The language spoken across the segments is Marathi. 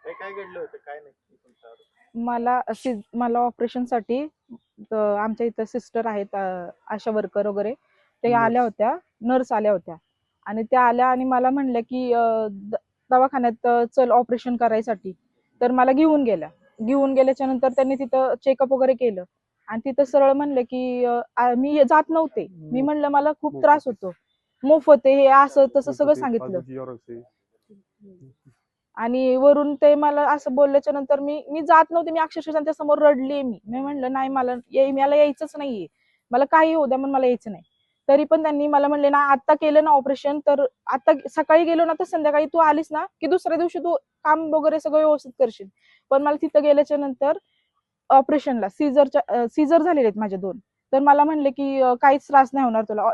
काय घडलं होतं, काय नक्की तुमचा आरोप? मला ऑपरेशनसाठी आमच्या इथं सिस्टर आहेत, आशा वर्कर वगैरे ते आल्या होत्या, नर्स आल्या होत्या. आणि त्या आल्या आणि मला म्हणल्या की दवाखान्यात चल ऑपरेशन करायसाठी. तर मला घेऊन गेल्याच्या नंतर त्यांनी तिथं चेकअप वगैरे केलं आणि तिथं सरळ म्हणलं की मी जात नव्हते. मी म्हणलं मला खूप त्रास होतो, मोफत आहे हे, असं तसं सगळं सांगितलं. आणि वरून ते मला असं बोलल्याच्या नंतर मी जात नव्हते. मी अक्षरशः त्यांच्या समोर रडली. मी म्हणलं नाही, मला यायचंच नाहीये, मला काही होऊ द्या, पण मला यायचं नाही. तरी पण त्यांनी मला म्हणले ना, आता केलं ना ऑपरेशन, तर आता सकाळी गेलो ना तर संध्याकाळी तू आलीस ना की दुसऱ्या दिवशी तू काम वगैरे सगळं व्यवस्थित करशील. पण मला तिथं गेल्याच्या नंतर ऑपरेशनला सीझर झालेले आहेत माझे 2. तर मला म्हणले की काहीच त्रास नाही होणार तुला.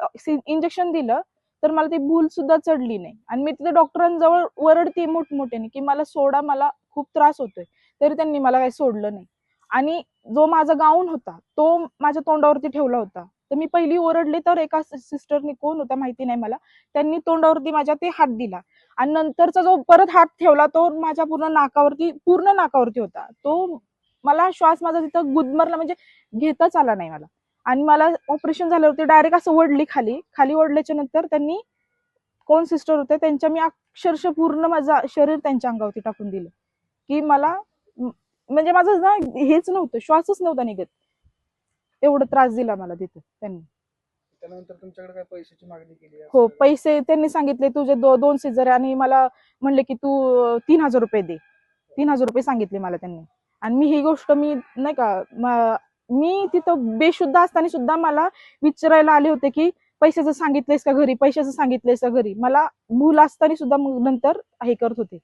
इंजेक्शन दिलं तर मला ती भूल सुद्धा चढली नाही. आणि मी तिथे डॉक्टरांजवळ वरडते मोठमोठ्याने की मला सोडा, मला खूप त्रास होतोय. तरी त्यांनी मला काही सोडलं नाही. आणि जो माझा गाऊन होता तो माझ्या तोंडावरती ठेवला होता. तर मी पहिली ओरडले, तर एका सिस्टरनी, कोण होता माहिती नाही मला, त्यांनी तोंडावरती माझ्या ते हात दिला. आणि नंतरचा जो परत हात ठेवला तो माझ्या पूर्ण नाकावरती होता. तो मला श्वास माझा तिथं गुदमरला, म्हणजे घेताच आला नाही मला. आणि मला ऑपरेशन झाल्यावरती डायरेक्ट असं ओढली खाली. खाली ओढल्याच्या नंतर त्यांनी, कोण सिस्टर होते त्यांच्या, मी अक्षरशः पूर्ण माझं शरीर त्यांच्या अंगावरती टाकून दिलं की मला म्हणजे माझं ना हेच नव्हतं, श्वासच नव्हता निघत. एवढं त्रास दिला मला तिथं त्यांनी. त्यानंतर तुमच्याकडे काय पैशाची मागणी केली? हो, पैसे त्यांनी सांगितले तुझे 2 सीझर, आणि मला म्हणले की तू 3,000 रुपये दे. 3,000 रुपये सांगितले मला त्यांनी. आणि मी ही गोष्ट, मी नाही का, मी तिथं बेशुद्ध असताना सुद्धा मला विचारायला आले होते की पैशाचं सांगितलंयस का घरी, पैशाचं सांगितलंयस का घरी. मला भूल असताना सुद्धा मग नंतर हे करत होते.